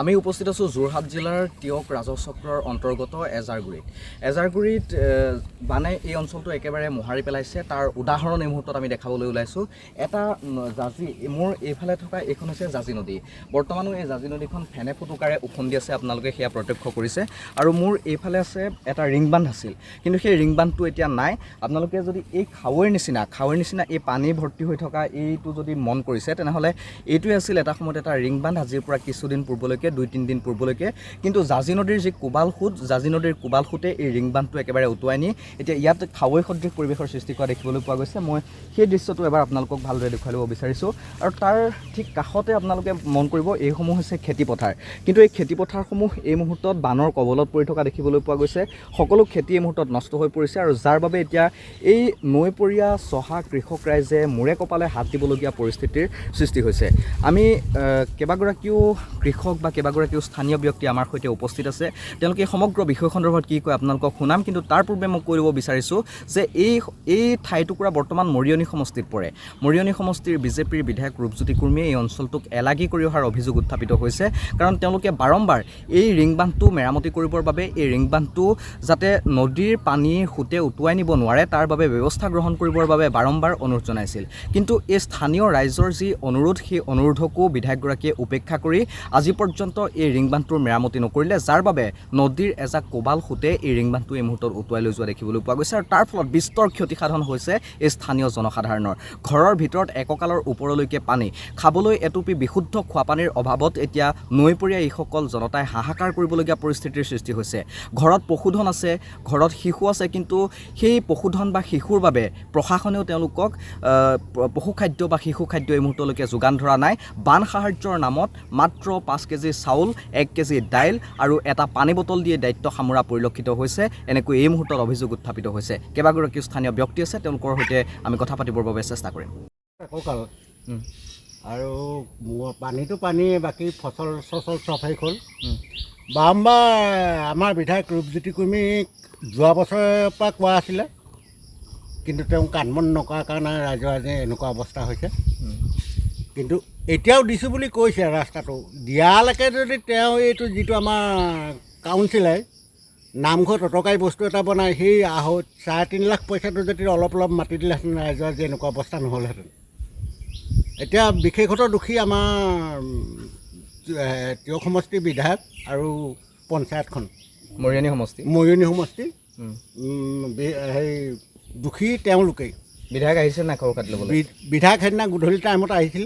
আমি উপস্থিত আছোঁ যোৰহাট জিলাৰ টিয়ক ৰাজহ চক্ৰৰ অন্তৰ্গত এজাৰগুৰিত বানে এই অঞ্চলটো একেবাৰে মোহাৰি পেলাইছে। তাৰ উদাহৰণ এই মুহূৰ্তত আমি দেখাবলৈ ওলাইছোঁ। এটা জাজি, মোৰ এইফালে থকা এইখন হৈছে জাজি নদী। বৰ্তমানো এই জাজি নদীখন ফেনে ফুটুকাৰে উফন্দি আছে, আপোনালোকে সেয়া প্ৰত্যক্ষ কৰিছে। আৰু মোৰ এইফালে আছে এটা ৰিংবান্ধ আছিল, কিন্তু সেই ৰিংবান্ধটো এতিয়া নাই। আপোনালোকে যদি এই খাৱৈৰ নিচিনা এই পানী ভৰ্তি হৈ থকা এইটো যদি মন কৰিছে, তেনেহ'লে এইটোৱে আছিল এটা সময়ত এটা ৰিংবান্ধ। আজিৰ পৰা কিছুদিন পূৰ্বলৈকে, 2-3 দিন পূৰ্বলৈকে, কিন্তু জাজি নদীৰ যি জাজি নদীৰ কোবাল সোঁতে এই ৰিংবান্ধটো একেবাৰে উটুৱাই নি এতিয়া ইয়াত খাৱৈ সদৃশ পৰিৱেশৰ সৃষ্টি কৰা দেখিবলৈ পোৱা গৈছে। মই সেই দৃশ্যটো এবাৰ আপোনালোকক ভালদৰে দেখুৱাই ল'ব বিচাৰিছোঁ। আৰু তাৰ ঠিক কাষতে আপোনালোকে মন কৰিব, এইসমূহ হৈছে খেতিপথাৰ। কিন্তু এই খেতিপথাৰসমূহ এই মুহূৰ্তত বানৰ কবলত পৰি থকা দেখিবলৈ পোৱা গৈছে। সকলো খেতি এই মুহূৰ্তত নষ্ট হৈ পৰিছে, আৰু যাৰ বাবে এতিয়া এই নৈপৰীয়া চহা কৃষক ৰাইজে মূৰে কপালে হাত দিবলগীয়া পৰিস্থিতিৰ সৃষ্টি হৈছে। আমি কেইবাগৰাকীও কৃষক বা কেইবাগৰাকীও স্থানীয় ব্যক্তি আমাৰ সৈতে উপস্থিত আছে। তেওঁলোকে সমগ্ৰ বিষয় সন্দৰ্ভত কি কয় আপোনালোকক শুনাম, কিন্তু তাৰ পূৰ্বে মই কৈ দিব বিচাৰিছোঁ যে এই ঠাইটুকুৰা বৰ্তমান মৰিয়নি সমষ্টিত পৰে। মৰিয়নি সমষ্টিৰ বিজেপিৰ বিধায়ক ৰূপজ্যোতি কুৰ্মীয়ে এই অঞ্চলটোক এলাগী কৰি অহাৰ অভিযোগ উত্থাপিত হৈছে, কাৰণ তেওঁলোকে বাৰম্বাৰ এই ৰিংবান্ধটো মেৰামতি কৰিবৰ বাবে, এই ৰিংবান্ধটো যাতে নদীৰ পানীৰ সোঁতে উটুৱাই নিব নোৱাৰে তাৰ বাবে ব্যৱস্থা গ্ৰহণ কৰিবৰ বাবে বাৰম্বাৰ অনুৰোধ জনাইছিল। কিন্তু এই স্থানীয় ৰাইজৰ যি অনুৰোধ, সেই অনুৰোধকো বিধায়কগৰাকীয়ে উপেক্ষা কৰি আজি পৰ্যন্ত এই ৰিংবান্ধটোৰ মেৰামতি নকৰিলে, যাৰ বাবে নদীৰ এজাক কোবাল সোঁতে এই ৰিংবান্ধটো এই মুহূৰ্তত উটুৱাই লৈ যোৱা দেখিবলৈ পোৱা গৈছে। আৰু তাৰ ফলত বিস্তৰ ক্ষতিসাধন হৈছে এই স্থানীয় জনসাধাৰণৰ। ঘৰৰ ভিতৰত একঁকালৰ ওপৰলৈকে পানী, খাবলৈ এটুপি বিশুদ্ধ খোৱাপানীৰ অভাৱত এতিয়া নৈপৰীয়া এইসকল জনতাই হাহাকাৰ কৰিবলগীয়া পৰিস্থিতিৰ সৃষ্টি হৈছে। ঘৰত পশুধন আছে, ঘৰত শিশু আছে, কিন্তু সেই পশুধন বা শিশুৰ বাবে প্ৰশাসনেও তেওঁলোকক পশুখাদ্য বা শিশু খাদ্য এই মুহূৰ্তলৈকে যোগান ধৰা নাই। বান সাহায্যৰ নামত মাত্ৰ 5 কেজি চাউল, 1 কেজি দাইল আৰু এটা পানী বটল দিয়ে দায়িত্ব সামৰা পৰিলক্ষিত হৈছে। এনেকৈ এই মুহূৰ্তত অভিযোগ উত্থাপিত হৈছে। কেইবাগৰাকীও স্থানীয় ব্যক্তি আছে, তেওঁলোকৰ সৈতে আমি কথা পাতিবৰ বাবে চেষ্টা কৰিম। আৰু পানীটো পানী, বাকী ফচল চচল চব শেষ হ'ল। বাৰম্বাৰ আমাৰ বিধায়ক ৰূপজ্যোতি কুৰ্মীক যোৱা বছৰৰ পৰা কোৱা আছিলে, কিন্তু তেওঁ কাণমন নকৰাৰ কাৰণে ৰাইজৰ আজি এনেকুৱা অৱস্থা হৈছে। কিন্তু এতিয়াও দিছোঁ বুলি কৈছে ৰাস্তাটো দিয়ালৈকে যদি তেওঁ এইটো যিটো আমাৰ কাউন্সিলে নামঘৰত অটকাৰী বস্তু এটা বনাই, সেই 3.5 লাখ পইচাটো যদি অলপ মাতি দিলেহেঁতেন, ৰাইজৰ আজি এনেকুৱা অৱস্থা নহ'লহেঁতেন। এতিয়া বিশেষত দোষী আমাৰ টিয়ক সমষ্টিৰ বিধায়ক আৰু পঞ্চায়তখন, মৰিয়নি সমষ্টি সেই দোষী তেওঁলোকেই। বিধায়ক আহিছে নাই খবৰ খাতি ল'বলৈ? বিধায়ক সেইদিনা গধূলি টাইমত আহিছিল।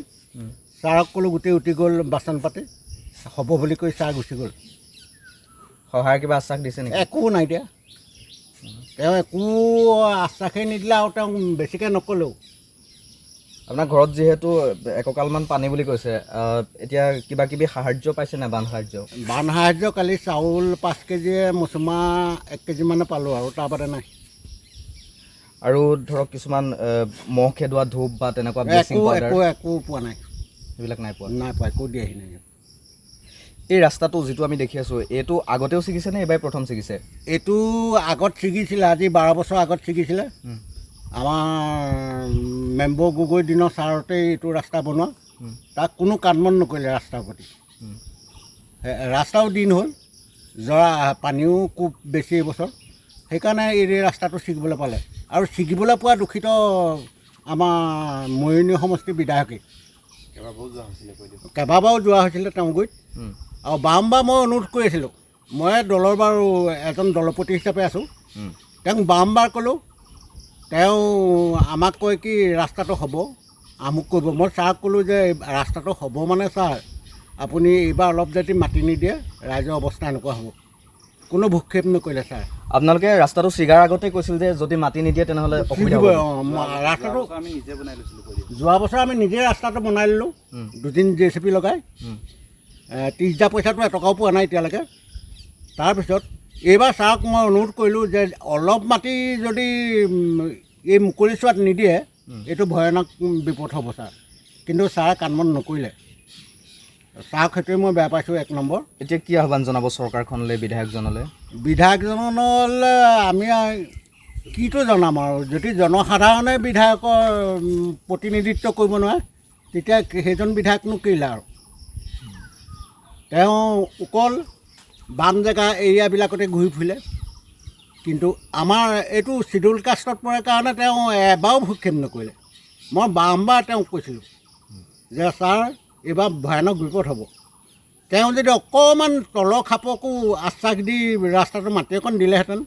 ছাৰক ক'লোঁ, গোটেই উটি গ'ল বাচন পাতি, হ'ব বুলি কৈ ছাৰ গুচি গ'ল। সহায়ৰ কিবা আশ্বাস দিছে নেকি? একো নাই দিয়া, তেওঁ একো আশ্বাসেই নিদিলে, আৰু তেওঁ বেছিকৈ নক'লেও। আপোনাৰ ঘৰত যিহেতু একঁকালমান পানী বুলি কৈছে, এতিয়া কিবা কিবি সাহাৰ্য পাইছে নাই? বান সাহাৰ্য কালি চাউল 5 কেজিয়ে, মচুমা 1 কেজি মানে পালোঁ, আৰু তাৰ বাদে নাই। আৰু ধৰক কিছুমান মহ খেদোৱা ধূপ বা তেনেকুৱা একো পোৱা নাই, সেইবিলাক নাই পোৱা, একো দিয়াহি নাই। এই ৰাস্তাটো যিটো আমি দেখি আছোঁ, এইটো আগতেও ছিগিছে নে এইবাৰ প্ৰথম ছিগিছে? এইটো আগত ছিগিছিলে, আজি 12 বছৰ আগত ছিগিছিলে। আমাৰ মেম্বৰ গগৈৰ দিনৰ ছাৰতেই এইটো ৰাস্তা বনোৱা, তাক কোনো কাণমন নকৰিলে ৰাস্তাৰ প্ৰতি। ৰাস্তাও দিন হ'ল, পানীও খুব বেছি এইবছৰ, সেইকাৰণে এই ৰাস্তাটো ছিগিবলৈ পালে। আৰু ছিগিবলৈ পোৱা দূষিত আমাৰ মৰিয়নি সমষ্টিৰ বিধায়কেই। কেইবাবাৰো যোৱা হৈছিলে তেওঁ গুৰিত, আৰু বাৰম্বাৰ মই অনুৰোধ কৰি আছিলোঁ। মই দলৰ বাৰু এজন দলপতি হিচাপে আছোঁ, তেওঁক বাৰম্বাৰ ক'লোঁ। তেওঁ আমাক কয় কি ৰাস্তাটো হ'ব, আমুক কৰিব। মই ছাৰক ক'লোঁ যে ৰাস্তাটো হ'ব মানে ছাৰ, আপুনি এইবাৰ অলপ যদি মাতি নিদিয়ে, ৰাইজৰ অৱস্থা এনেকুৱা হ'ব। কোনো ভূক্ষেপ নকৰিলে ছাৰ। আপোনালোকে ৰাস্তাটো ছিগাৰ আগতে কৈছিল যে যদি মাতি নিদিয়ে তেনেহ'লে ৰাস্তাটো যোৱা বছৰ আমি নিজে ৰাস্তাটো বনাই ল'লোঁ, 2 দিন JCB লগাই। 30,000 পইচাটো এটকাও পোৱা নাই এতিয়ালৈকে। তাৰপিছত এইবাৰ ছাৰক মই অনুৰোধ কৰিলোঁ যে অলপ মাটি যদি এই মুকলি চোৱাত নিদিয়ে, এইটো ভয়ানক বিপদ হ'ব ছাৰ। কিন্তু ছাৰে কাণমন নকৰিলে। ছাৰক সেইটোৱে মই বেয়া পাইছোঁ 1 নম্বৰ। এতিয়া কি আহ্বান জনাব চৰকাৰখনলৈ, বিধায়কজনলৈ? আমি কিটো জনাম আৰু, যদি জনসাধাৰণে বিধায়কৰ প্ৰতিনিধিত্ব কৰিব নোৱাৰে, তেতিয়া সেইজন বিধায়কনো কেলে আৰু। তেওঁ অকল বাম জেগা এৰিয়াবিলাকতে ঘূৰি ফুৰিলে। কিন্তু আমাৰ এইটো চিডুল কাষ্টত পৰে কাৰণে তেওঁ এবাৰো ভূক্ষেপ নকৰিলে। মই বাৰম্বাৰ তেওঁক কৈছিলোঁ যে ছাৰ এইবাৰ ভয়ানক বিপদ হ'ব। তেওঁ যদি অকণমান তলৰ খাপকো আশ্বাস দি ৰাস্তাটো মাটি অকণ দিলেহেঁতেন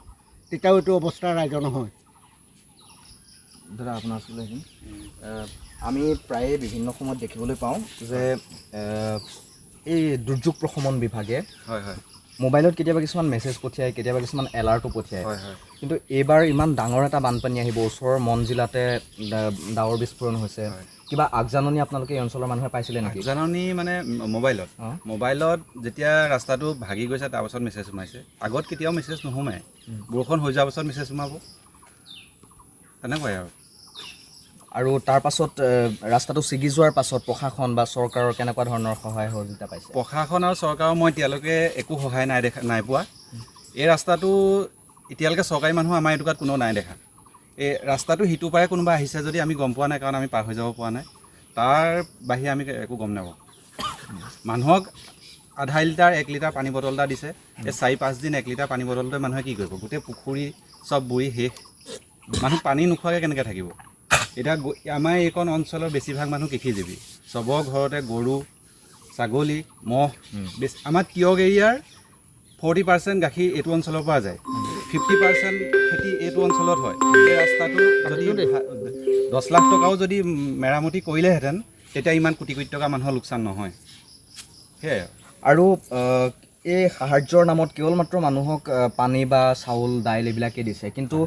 তেতিয়াও এইটো অৱস্থা ৰাইজৰ নহয়। দাদা আপোনাৰ ওচৰলৈ আহিম। আমি প্ৰায়ে বিভিন্ন সময়ত দেখিবলৈ পাওঁ যে এই দুৰ্যোগ প্ৰশমন বিভাগে হয় হয় মোবাইলত কেতিয়াবা কিছুমান মেছেজ পঠিয়ায়, কেতিয়াবা কিছুমান এলাৰ্টো পঠিয়ায়। হয় হয় কিন্তু এইবাৰ ইমান ডাঙৰ এটা বানপানী আহিব, ওচৰৰ মন জিলাতে ডাৱৰ বিস্ফোৰণ হৈছে, কিবা আগজাননী আপোনালোকে এই অঞ্চলৰ মানুহে পাইছিলে নেকি? জাননী মানে মোবাইলত যেতিয়া ৰাস্তাটো ভাগি গৈছে তাৰপাছত মেছেজ সোমাইছে। আগত কেতিয়াও মেছেজ নোসোমায়, বৰষুণ হৈ যোৱাৰ পাছত মেছেজ সোমাব, তেনেকুৱাই আৰু তাৰ পাছত ৰাস্তাটো ছিগি যোৱাৰ পাছত প্ৰশাসন বা চৰকাৰৰ কেনেকুৱা ধৰণৰ সহায় সহযোগিতা পাইছে? প্ৰশাসন আৰু চৰকাৰৰ মই এতিয়ালৈকে একো সহায় নাই পোৱা। এই ৰাস্তাটো এতিয়ালৈকে চৰকাৰী মানুহ আমাৰ এটুকুৰাত কোনো নাই দেখা। এই ৰাস্তাটো সিটো পাৰে কোনোবা আহিছে যদি আমি গম পোৱা নাই, কাৰণ আমি পাৰ হৈ যাব পৰা নাই। তাৰ বাহিৰে আমি একো গম নাপাওঁ। মানুহক আধা লিটাৰ 1 লিটাৰ পানী বটল এটা দিছে। এই 4-5 দিন 1 লিটাৰ পানী বটলটোৱে মানুহে কি কৰিব? গোটেই পুখুৰী চব বুৰি শেষ। মানুহ পানী নোখোৱাকৈ কেনেকৈ থাকিব? এতিয়া আমাৰ এইকণ অঞ্চলৰ বেছিভাগ মানুহ কৃষিজীৱী। চবৰ ঘৰতে গৰু, ছাগলী, ম'হ। আমাৰ টিয়ক এৰিয়াৰ 40% গাখীৰ এইটো অঞ্চলৰ পৰা যায়, 50% খেতি এইটো অঞ্চলত হয়। এই ৰাস্তাটো যদি 10 লাখ টকাও যদি মেৰামতি কৰিলেহেঁতেন তেতিয়া ইমান কোটি কোটি টকা মানুহৰ লোকচান নহয়। সেয়াই আৰু এই সাহায্যৰ নামত কেৱল মাত্ৰ মানুহক পানী বা চাউল দাইল এইবিলাকেই দিছে, কিন্তু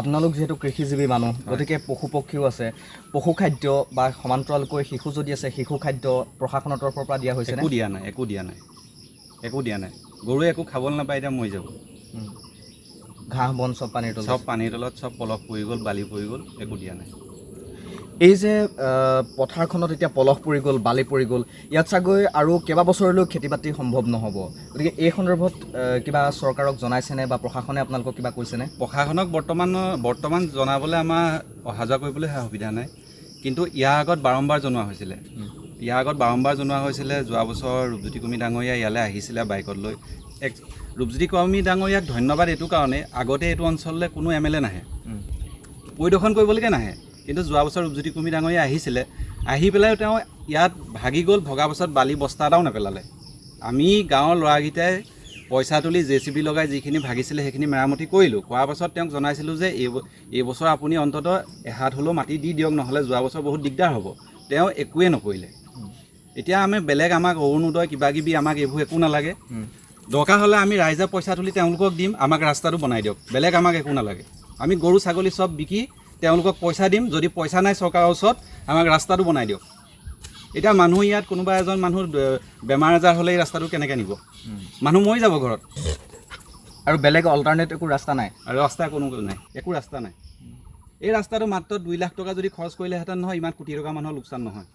আপোনালোক যিহেতু কৃষিজীৱী মানুহ, গতিকে পশু পক্ষীও আছে, পশু খাদ্য বা সমান্তৰালকৈ শিশু যদি আছে শিশু খাদ্য প্ৰশাসনৰ তৰফৰ পৰা দিয়া হৈছে? একো দিয়া নাই। গৰুৱে একো খাবলৈ নাপায়, এতিয়া মৰি যাব। ঘাঁহ বন চব পানীৰ তলত, চব পানীৰ তলত, চব পলস পৰি গ'ল, বালি পৰি গ'ল, একো দিয়া নাই। এই যে পথাৰখনত এতিয়া পলস পৰি গ'ল, বালি পৰি গ'ল, ইয়াত চাগৈ আৰু কেইবাবছৰলৈও খেতি বাতি সম্ভৱ নহ'ব। গতিকে এই সন্দৰ্ভত কিবা চৰকাৰক জনাইছেনে বা প্ৰশাসনে আপোনালোকক কিবা কৈছেনে? প্ৰশাসনক বৰ্তমান জনাবলৈ আমাৰ অহা যোৱা কৰিবলৈ সুবিধা নাই, কিন্তু ইয়াৰ আগত বাৰম্বাৰ জনোৱা হৈছিলে। যোৱা বছৰ ৰূপজ্যোতি কৰ্মী ডাঙৰীয়া ইয়ালৈ আহিছিলে বাইকত লৈ। ৰূপজ্যোতি কৰ্মী ডাঙৰীয়াক ধন্যবাদ এইটো কাৰণে, আগতে এইটো অঞ্চললৈ কোনো MLA নাহে, পৰিদৰ্শন কৰিবলৈকে নাহে। কিন্তু যোৱা বছৰ ৰূপজ্যোতি কৰ্মী ডাঙৰীয়া আহিছিলে, আহি পেলাই তেওঁ ইয়াত ভাগি গ'ল, ভগা পাছত বালি বস্তা এটাও নেপেলালে। আমি গাঁৱৰ ল'ৰাকেইটাই পইচা তুলি JCB লগাই যিখিনি ভাগিছিলে সেইখিনি মেৰামতি কৰিলোঁ। কৰাৰ পাছত তেওঁক জনাইছিলোঁ যে এইবছৰ আপুনি অন্ততঃ এহাত হ'লেও মাটি দি দিয়ক, নহ'লে যোৱা বছৰ বহুত দিগদাৰ হ'ব। তেওঁ একোৱে নকৰিলে। এতিয়া আমি বেলেগ আমাক অৰুণোদয় কিবাকিবি আমাক এইবোৰ একো নালাগে। দৰকাৰ হ'লে আমি ৰাইজে পইচা তুলি তেওঁলোকক দিম, আমাক ৰাস্তাটো বনাই দিয়ক, বেলেগ আমাক একো নালাগে। আমি গৰু ছাগলী চব বিকি তেওঁলোকক পইচা দিম, যদি পইচা নাই চৰকাৰৰ ওচৰত আমাক ৰাস্তাটো বনাই দিয়ক। এতিয়া মানুহ ইয়াত কোনোবা এজন মানুহ বেমাৰ আজাৰ হ'লে এই ৰাস্তাটো কেনেকৈ নিব? মানুহ মৰি যাব ঘৰত। আৰু বেলেগ অল্টাৰনেট একো ৰাস্তা নাই? আৰু ৰাস্তা কোনো নাই, একো ৰাস্তা নাই। এই ৰাস্তাটো মাত্ৰ 2 লাখ টকা যদি খৰচ কৰিলেহেঁতেন নহয়, ইমান কোটি টকা মানুহৰ লোকচান নহয়।